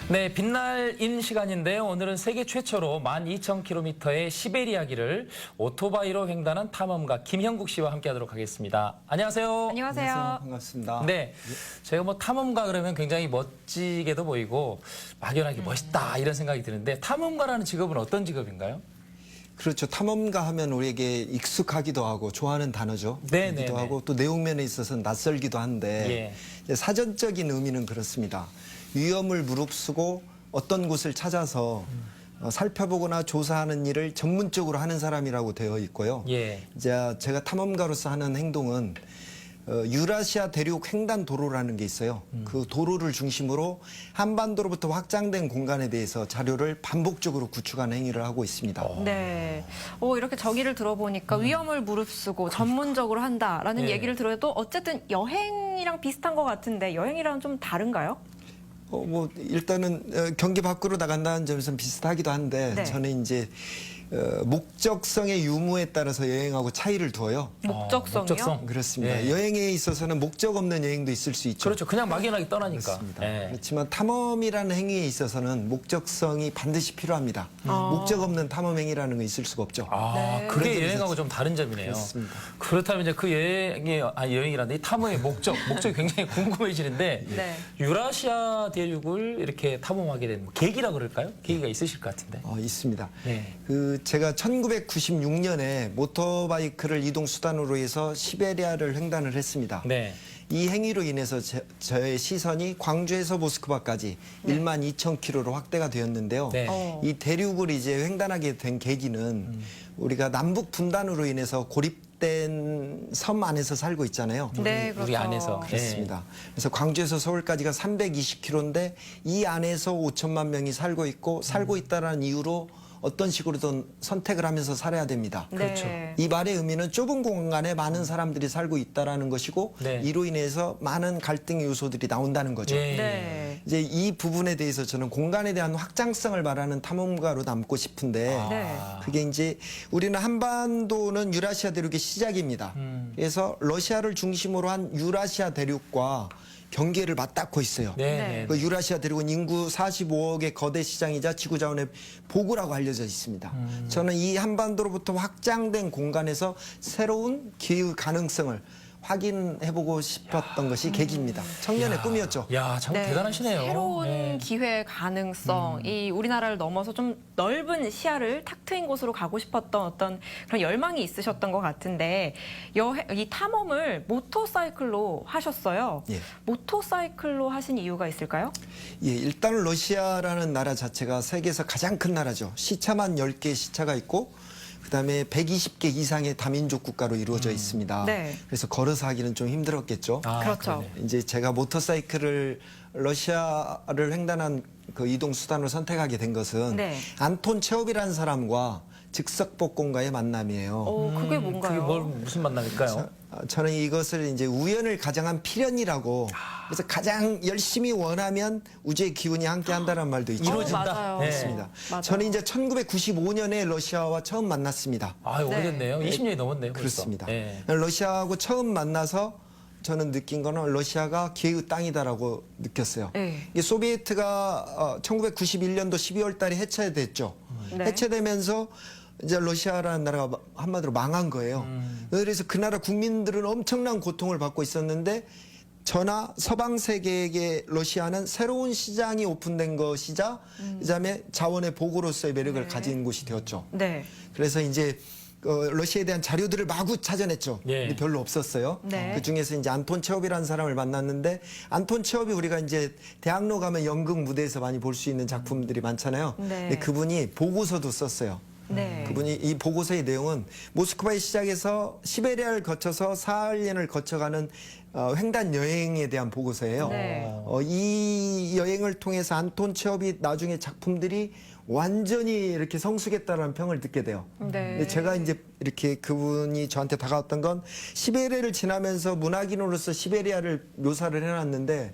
네, 빛날인 시간인데요. 오늘은 세계 최초로 12,000km의 시베리아길을 오토바이로 횡단한 탐험가 김형국 씨와 함께하도록 하겠습니다. 안녕하세요. 안녕하세요. 반갑습니다. 네, 저희가 뭐 탐험가 그러면 굉장히 멋지게도 보이고 막연하게 멋있다 이런 생각이 드는데 탐험가라는 직업은 어떤 직업인가요? 그렇죠. 탐험가 하면 우리에게 익숙하기도 하고 좋아하는 단어죠. 네네네. 기도 하고 또 내용면에 있어서는 낯설기도 한데 이제 사전적인 의미는 그렇습니다. 위험을 무릅쓰고 어떤 곳을 찾아서 살펴보거나 조사하는 일을 전문적으로 하는 사람이라고 되어 있고요. 이제 제가 탐험가로서 하는 행동은 유라시아 대륙 횡단 도로라는 게 있어요. 그 도로를 중심으로 한반도로부터 확장된 공간에 대해서 자료를 반복적으로 구축하는 행위를 하고 있습니다. 네. 이렇게 정의를 들어보니까 위험을 무릅쓰고 전문적으로 한다라는 얘기를 들어도 어쨌든 여행이랑 비슷한 것 같은데 여행이랑 좀 다른가요? 뭐 일단은 경기 밖으로 나간다는 점에서는 비슷하기도 한데 저는 이제 목적성의 유무에 따라서 여행하고 차이를 두어요. 목적성이요? 목적성. 그렇습니다. 여행에 있어서는 목적 없는 여행도 있을 수 있죠. 그렇죠. 그냥 막연하게 떠나니까. 그렇습니다. 그렇지만 탐험이라는 행위에 있어서는 목적성이 반드시 필요합니다. 목적 없는 탐험 행위라는 건 있을 수가 없죠. 그게 여행하고 좀 다른 점이네요. 그렇습니다. 그렇다면 이제 그 여행이란데 이 탐험의 목적이 굉장히 궁금해지는데 유라시아 대륙을 이렇게 탐험하게 된 계기라 그럴까요? 계기가 있으실 것 같은데. 있습니다. 제가 1996년에 모터바이크를 이동 수단으로 해서 시베리아를 횡단을 했습니다. 이 행위로 인해서 저의 시선이 광주에서 모스크바까지 12,000km로 확대가 되었는데요. 이 대륙을 이제 횡단하게 된 계기는 우리가 남북 분단으로 인해서 고립된 섬 안에서 살고 있잖아요. 네, 그렇죠. 우리 안에서. 그렇습니다. 그래서 광주에서 서울까지가 320km인데 이 안에서 5천만 명이 살고 있고 살고 있다는 이유로 어떤 식으로든 선택을 하면서 살아야 됩니다. 그렇죠. 이 말의 의미는 좁은 공간에 많은 사람들이 살고 있다라는 것이고 이로 인해서 많은 갈등의 요소들이 나온다는 거죠. 이제 이 부분에 대해서 저는 공간에 대한 확장성을 말하는 탐험가로 남고 싶은데 그게 이제 우리는 한반도는 유라시아 대륙의 시작입니다. 그래서 러시아를 중심으로 한 유라시아 대륙과 경계를 맞닿고 있어요. 그 유라시아 대륙은 인구 45억의 거대 시장이자 지구 자원의 보고라고 알려져 있습니다. 저는 이 한반도로부터 확장된 공간에서 새로운 기회 가능성을 확인해보고 싶었던 것이 계기입니다. 청년의 꿈이었죠. 참 대단하시네요. 새로운 기회 가능성, 이 우리나라를 넘어서 좀 넓은 시야를 탁 트인 곳으로 가고 싶었던 어떤 그런 열망이 있으셨던 것 같은데 이 탐험을 모터사이클로 하셨어요. 모터사이클로 하신 이유가 있을까요? 일단 러시아라는 나라 자체가 세계에서 가장 큰 나라죠. 시차만 10개의 시차가 있고 그다음에 120개 이상의 다민족 국가로 이루어져 있습니다. 그래서 걸어서 하기는 좀 힘들었겠죠. 그렇죠. 이제 제가 모터사이클을 러시아를 횡단한 그 이동 수단으로 선택하게 된 것은 안톤 체홉이라는 사람과 즉석복공가의 만남이에요. 그게 뭔가요? 그게 무슨 만남일까요? 저는 이것을 이제 우연을 가장한 필연이라고 그래서 가장 열심히 원하면 우주의 기운이 함께 한다는 말도 있죠. 이루어진다. 그렇습니다. 저는 이제 1995년에 러시아와 처음 만났습니다. 오래됐네요. 20년이 넘었네요. 그렇습니다. 러시아하고 처음 만나서 저는 느낀 거는 러시아가 기회의 땅이다라고 느꼈어요. 이게 소비에트가 1991년도 12월 달에 해체됐죠. 해체되면서 이제 러시아라는 나라가 한마디로 망한 거예요. 그래서 그 나라 국민들은 엄청난 고통을 받고 있었는데 저나 서방 세계에게 러시아는 새로운 시장이 오픈된 것이자 그다음에 자원의 보고로서의 매력을 가진 곳이 되었죠. 그래서 이제 러시아에 대한 자료들을 마구 찾아냈죠. 근데 별로 없었어요. 그 중에서 이제 안톤 체홉이라는 사람을 만났는데 안톤 체홉이 우리가 이제 대학로 가면 연극 무대에서 많이 볼 수 있는 작품들이 많잖아요. 근데 그분이 보고서도 썼어요. 그분이 이 보고서의 내용은 모스크바에 시작해서 시베리아를 거쳐서 사할린을 거쳐가는 횡단 여행에 대한 보고서예요. 이 여행을 통해서 안톤 체홉이 나중에 작품들이 완전히 이렇게 성숙했다는 평을 듣게 돼요. 근데 제가 이제 이렇게 그분이 저한테 다가왔던 건 시베리아를 지나면서 문학인으로서 시베리아를 묘사를 해놨는데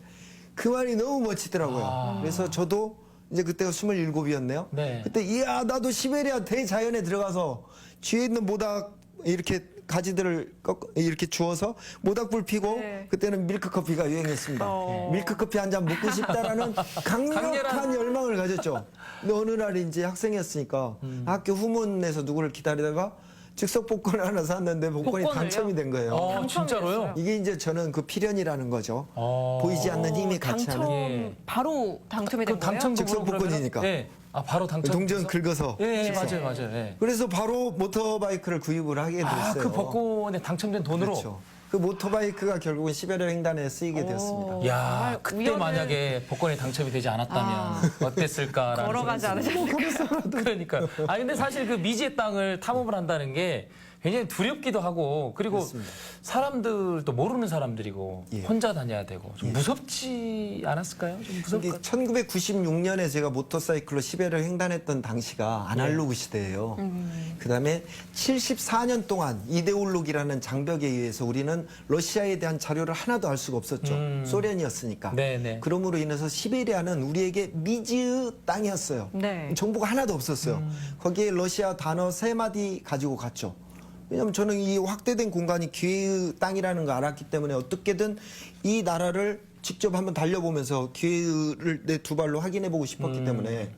그 말이 너무 멋지더라고요. 그래서 저도 이제 그때가 27이었네요. 그때 이야 나도 시베리아 대자연에 들어가서 뒤에 있는 모닥 이렇게 가지들을 이렇게 주워서 모닥불 피고 네. 그때는 밀크커피가 유행했습니다. 밀크커피 한 잔 먹고 싶다라는 강력한 열망을 가졌죠. 근데 어느 날 이제 학생이었으니까 학교 후문에서 누구를 기다리다가 즉석 복권을 하나 샀는데 복권이 복권을요? 당첨이 된 거예요. 진짜로요? 이게 이제 저는 그 필연이라는 거죠. 보이지 않는 힘이 같이 당첨 하는. 예. 바로 당첨이 된 그럼 거예요? 당첨 즉석 복권이니까. 네. 바로 당첨. 동전 긁어서. 예, 맞아요. 예. 그래서 바로 모터바이크를 구입을 하게 됐어요. 그 복권에 당첨된 돈으로. 그렇죠. 그 모터바이크가 결국은 시베리아 횡단에 쓰이게 되었습니다. 야, 정말 그때 우연을- 만약에 복권에 당첨이 되지 않았다면 어땠을까라는 걸어가지 않으셨을까요? 그러니까. 근데 사실 그 미지의 땅을 탐험을 한다는 게 굉장히 두렵기도 하고 그리고 그렇습니다. 사람들도 모르는 사람들이고 예. 혼자 다녀야 되고 좀 무섭지 않았을까요? 좀 근데 무섭까? 1996년에 제가 모터사이클로 시베리아 횡단했던 당시가 아날로그 시대예요. 그다음에 74년 동안 이데올로기라는 장벽에 의해서 우리는 러시아에 대한 자료를 하나도 알 수가 없었죠. 소련이었으니까. 네네. 그럼으로 인해서 시베리아는 우리에게 미지의 땅이었어요. 네. 정보가 하나도 없었어요. 거기에 러시아 단어 3마디 가지고 갔죠. 왜냐하면 저는 이 확대된 공간이 기회의 땅이라는 걸 알았기 때문에 어떻게든 이 나라를 직접 한번 달려보면서 기회를 내 두 발로 확인해보고 싶었기 때문에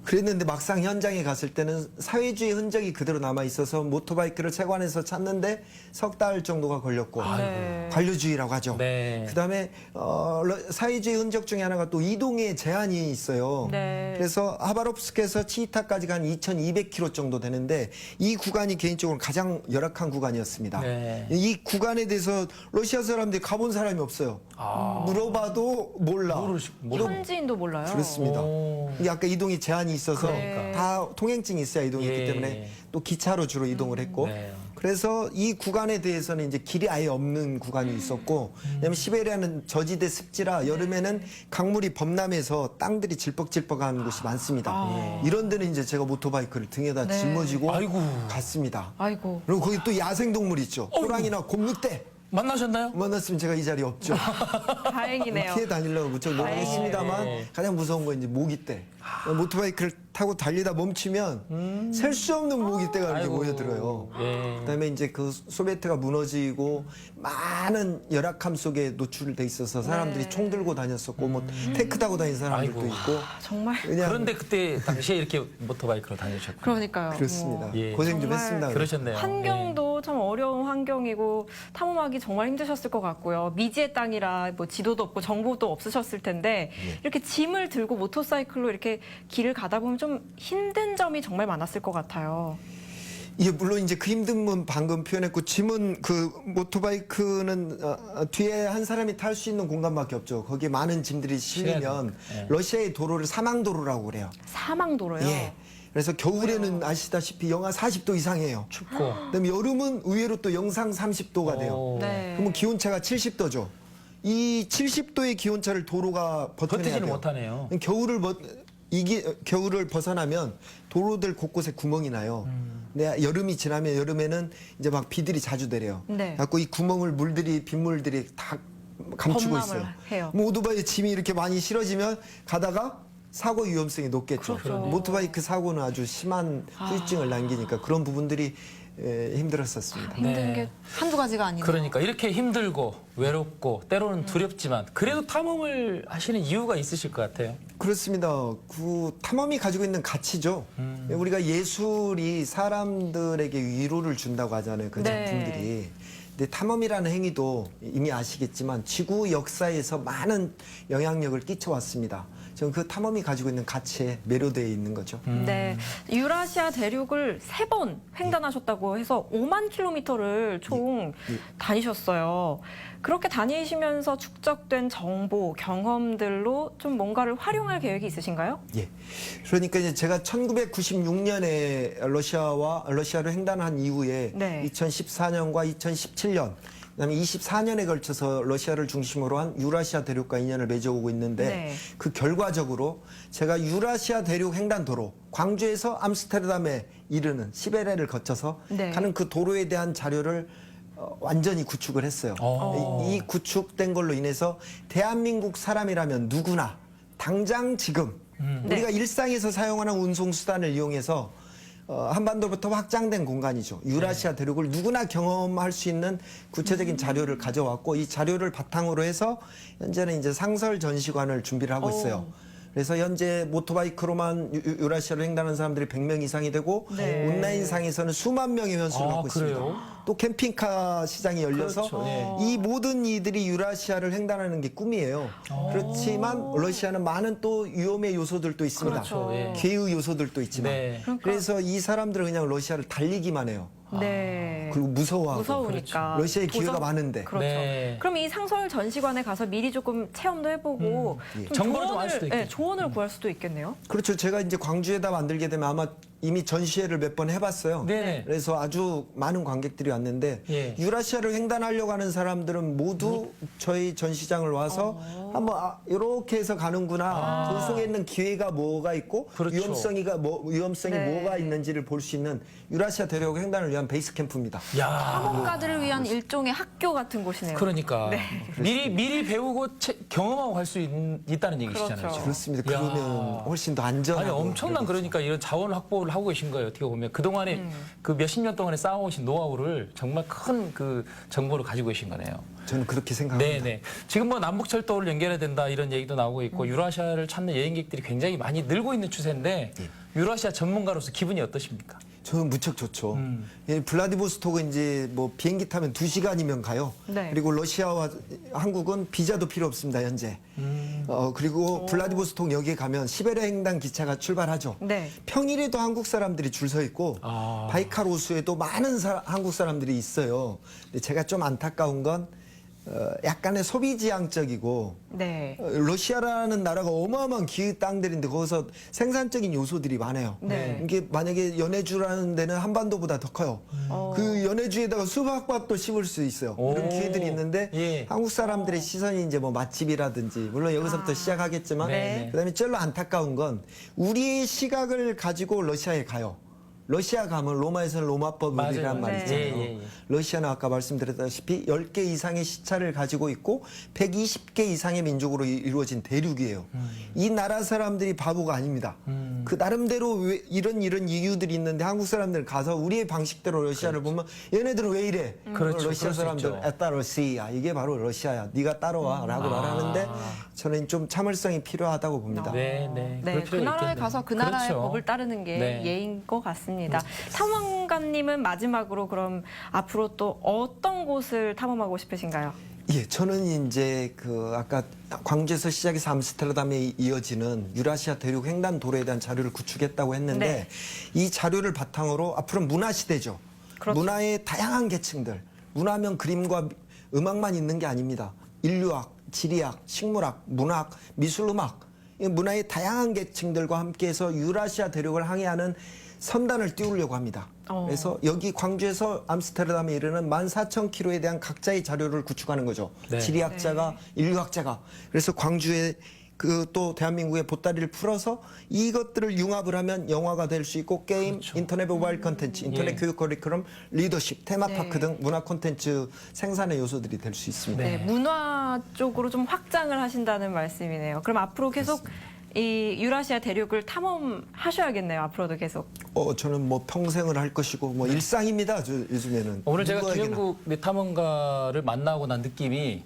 그랬는데 막상 현장에 갔을 때는 사회주의 흔적이 그대로 남아 있어서 모터바이크를 세관에서 찾는데 석 달 정도가 걸렸고 네. 관료주의라고 하죠. 네. 그다음에 사회주의 흔적 중에 하나가 또 이동의 제한이 있어요. 네. 그래서 하바롭스크에서 치이타까지가 한 2,200km 정도 되는데 이 구간이 개인적으로 가장 열악한 구간이었습니다. 네. 이 구간에 대해서 러시아 사람들이 가본 사람이 없어요. 물어봐도 몰라. 현지인도 몰라요. 그렇습니다. 오. 이게 아까 이동이 제한이 있어서 그러니까. 다 통행증이 있어야 이동했기 예. 때문에 또 기차로 주로 이동을 했고 네. 그래서 이 구간에 대해서는 이제 길이 아예 없는 구간이 있었고 왜냐면 시베리아는 저지대 습지라 여름에는 강물이 범람해서 땅들이 질퍽질퍽한 곳이 많습니다. 이런 데는 이제 제가 모터바이크를 등에다 네. 짊어지고 아이고. 갔습니다. 아이고. 그리고 거기 또 야생동물 있죠. 호랑이나 곰늑대 만나셨나요? 만났으면 제가 이 자리에 없죠. 다행이네요. 피해 다니려고 무척 노력했습니다만 네. 가장 무서운 건 이제 모기떼. 모터바이크를 타고 달리다 멈추면 셀 수 없는 모기떼가 이렇게 아이고. 모여들어요. 예. 그다음에 이제 그 소비에트가 무너지고 많은 열악함 속에 노출돼 있어서 사람들이 네. 총 들고 다녔었고 뭐 테크 타고 다니는 사람들도 아이고. 있고 정말 그냥 그런데 그때 당시에 이렇게 모터바이크로 다니셨고 그러니까요. 그렇습니다. 예. 고생 좀 정말 했습니다. 그러셨네요. 환경도 참 어려운 환경이고 탐험하기 정말 힘드셨을 것 같고요. 미지의 땅이라 뭐 지도도 없고 정보도 없으셨을 텐데 이렇게 짐을 들고 모터사이클로 이렇게 길을 가다 보면 좀 힘든 점이 정말 많았을 것 같아요. 예, 물론 이제 그 힘든 건 방금 표현했고 짐은 그 모터바이크는 뒤에 한 사람이 탈 수 있는 공간밖에 없죠. 거기에 많은 짐들이 실리면 예. 러시아의 도로를 사망도로라고 그래요. 사망도로요. 예. 그래서 겨울에는 아시다시피 영하 40도 이상이에요. 춥고. 그다음에 여름은 의외로 또 영상 30도가 돼요. 오. 네. 그러면 기온차가 70도죠. 이 70도의 기온차를 도로가 버텨내야 버티지는 돼요. 못하네요. 겨울을 벗어나면 도로들 곳곳에 구멍이 나요. 근데 여름이 지나면 여름에는 이제 막 비들이 자주 내려요. 네. 갖고 이 구멍을 빗물들이 다 감추고 범람을 있어요. 해요. 뭐 오토바이에 짐이 이렇게 많이 실어지면 가다가 사고 위험성이 높겠죠. 그렇죠. 모토바이크 사고는 아주 심한 후유증을 남기니까 그런 부분들이 힘들었었습니다. 힘든 네. 게 한두 가지가 아니네요. 그러니까 이렇게 힘들고 외롭고 때로는 두렵지만 그래도 탐험을 하시는 이유가 있으실 것 같아요. 그렇습니다. 그 탐험이 가지고 있는 가치죠. 우리가 예술이 사람들에게 위로를 준다고 하잖아요. 그 네. 작품들이. 근데 탐험이라는 행위도 이미 아시겠지만 지구 역사에서 많은 영향력을 끼쳐왔습니다. 저는 그 탐험이 가지고 있는 가치에 매료되어 있는 거죠. 네, 유라시아 대륙을 3번 횡단하셨다고 해서 5만 킬로미터를 총 다니셨어요. 그렇게 다니시면서 축적된 정보, 경험들로 좀 뭔가를 활용할 계획이 있으신가요? 예. 그러니까 이제 제가 1996년에 러시아로 횡단한 이후에 네. 2014년과 2017년 그다음에 24년에 걸쳐서 러시아를 중심으로 한 유라시아 대륙과 인연을 맺어오고 있는데 네. 그 결과적으로 제가 유라시아 대륙 횡단도로 광주에서 암스테르담에 이르는 시베리아를 거쳐서 네. 가는 그 도로에 대한 자료를 완전히 구축을 했어요. 이 구축된 걸로 인해서 대한민국 사람이라면 누구나 당장 지금 우리가 일상에서 사용하는 운송수단을 이용해서 한반도부터 확장된 공간이죠. 유라시아 대륙을 누구나 경험할 수 있는 구체적인 자료를 가져왔고 이 자료를 바탕으로 해서 현재는 이제 상설 전시관을 준비를 하고 있어요. 그래서 현재 모토바이크로만 유라시아를 횡단하는 사람들이 100명 이상이 되고 네. 온라인상에서는 수만 명의 변수를 갖고 그래요? 있습니다. 또 캠핑카 시장이 열려서 그렇죠. 예. 이 모든 이들이 유라시아를 횡단하는 게 꿈이에요. 그렇지만 러시아는 많은 또 위험의 요소들도 있습니다. 그렇죠. 예. 기후 요소들도 있지만 네. 그래서 이 사람들은 그냥 러시아를 달리기만 해요. 네. 그리고 무서워하고 무서우니까. 러시아의 기회가 도전- 많은데 그렇죠. 네. 그럼 이 상설 전시관에 가서 미리 조금 체험도 해보고 좀 정보를 좀 알 수도 있겠죠. 조언을 구할 수도 있겠네요. 그렇죠. 제가 이제 광주에다 만들게 되면 아마 이미 전시회를 몇 번 해봤어요. 네네. 그래서 아주 많은 관객들이 왔는데 예. 유라시아를 횡단하려고 하는 사람들은 모두 저희 전시장을 와서 한번 이렇게 해서 가는구나. 그 속에 있는 기회가 뭐가 있고 그렇죠. 위험성이 네. 뭐가 있는지를 볼 수 있는 유라시아 대륙 횡단을 위한 베이스 캠프입니다. 야. 탐험가들을 위한 일종의 학교 같은 곳이네요. 그러니까 미리 배우고 경험하고 갈 수 있다는 얘기시잖아요. 그렇죠. 지금. 그렇습니다. 야. 그러면 훨씬 더 안전하고 아니 엄청난 그러니까 이런 자원 확보를 하고 계신 거예요. 어떻게 보면 그 동안에 그 몇십 년 동안에 쌓아오신 노하우를 정말 큰 그 정보를 가지고 계신 거네요. 저는 그렇게 생각합니다. 네네. 지금 뭐 남북 철도를 연결해야 된다 이런 얘기도 나오고 있고 유라시아를 찾는 여행객들이 굉장히 많이 늘고 있는 추세인데 유라시아 전문가로서 기분이 어떠십니까? 저는 무척 좋죠. 예, 블라디보스토크 이제 뭐 비행기 타면 2시간이면 가요. 네. 그리고 러시아와 한국은 비자도 필요 없습니다, 현재. 그리고 블라디보스토크 역에 가면 시베리아 횡단 기차가 출발하죠. 네. 평일에도 한국 사람들이 줄 서 있고 바이칼 호수에도 많은 한국 사람들이 있어요. 근데 제가 좀 안타까운 건 약간의 소비지향적이고 네. 러시아라는 나라가 어마어마한 기후 땅들인데 거기서 생산적인 요소들이 많아요. 네. 이게 만약에 연해주라는 데는 한반도보다 더 커요. 그 연해주에다가 수박밭도 심을 수 있어요. 그런 오. 기회들이 있는데 예. 한국 사람들의 시선이 이제 뭐 맛집이라든지 물론 여기서부터 시작하겠지만 네. 그다음에 제일로 안타까운 건 우리의 시각을 가지고 러시아에 가요. 러시아 가면 로마에서는 로마법이란 맞아요. 말이 네. 있잖아요. 예, 예, 예. 러시아는 아까 말씀드렸다시피 10개 이상의 시차를 가지고 있고 120개 이상의 민족으로 이루어진 대륙이에요. 이 나라 사람들이 바보가 아닙니다. 그 나름대로 왜 이런 이유들이 있는데 한국 사람들 가서 우리의 방식대로 러시아를 보면 얘네들은 왜 이래? 그렇죠. 러시아 그럴 수 사람들 있죠. 에따 러시아 이게 바로 러시아야. 네가 따라와 라고 말하는데 저는 좀 참을성이 필요하다고 봅니다. 네, 네. 네, 그럴 그 필요가 나라에 있겠네요. 가서 그 나라의 그렇죠. 법을 따르는 게 네. 예인 것 같습니다. 탐험가님은 마지막으로 그럼 앞으로 또 어떤 곳을 탐험하고 싶으신가요? 예, 저는 이제 그 아까 광주에서 시작해서 암스테르담에 이어지는 유라시아 대륙 횡단 도로에 대한 자료를 구축했다고 했는데 이 자료를 바탕으로 앞으로 문화 시대죠. 그렇죠. 문화의 다양한 계층들. 문화면 그림과 음악만 있는 게 아닙니다. 인류학, 지리학, 식물학, 문학, 미술음악. 이 문화의 다양한 계층들과 함께해서 유라시아 대륙을 항해하는 선단을 띄우려고 합니다. 그래서 여기 광주에서 암스테르담에 이르는 14,000km에 대한 각자의 자료를 구축하는 거죠. 네. 지리학자가, 인류학자가. 그래서 광주에 그 또 대한민국의 보따리를 풀어서 이것들을 융합을 하면 영화가 될 수 있고 게임, 인터넷 모바일 콘텐츠, 인터넷 예. 교육 커리큘럼, 리더십, 테마파크 등 문화 콘텐츠 생산의 요소들이 될 수 있습니다. 네, 문화 쪽으로 좀 확장을 하신다는 말씀이네요. 그럼 앞으로 계속 이 유라시아 대륙을 탐험하셔야겠네요. 앞으로도 계속. 저는 뭐 평생을 할 것이고 뭐 일상입니다. 요즘에는. 오늘 제가 누구에게나. 김영국 탐험가를 만나고 난 느낌이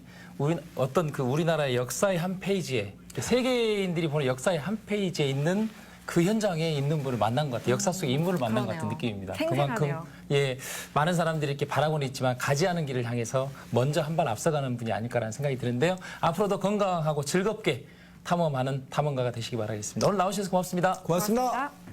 어떤 그 우리나라의 역사의 한 페이지에 세계인들이 보는 역사의 한 페이지에 있는 그 현장에 있는 분을 만난 것 같아요. 역사 속의 인물을 만난 것 같은 그러네요. 느낌입니다. 생생하네요. 그만큼 예 많은 사람들이 이렇게 바라고는 있지만 가지 않은 길을 향해서 먼저 한 발 앞서가는 분이 아닐까라는 생각이 드는데요. 앞으로도 건강하고 즐겁게 탐험하는 탐험가가 되시기 바라겠습니다. 오늘 나오셔서 고맙습니다. 고맙습니다. 고맙습니다.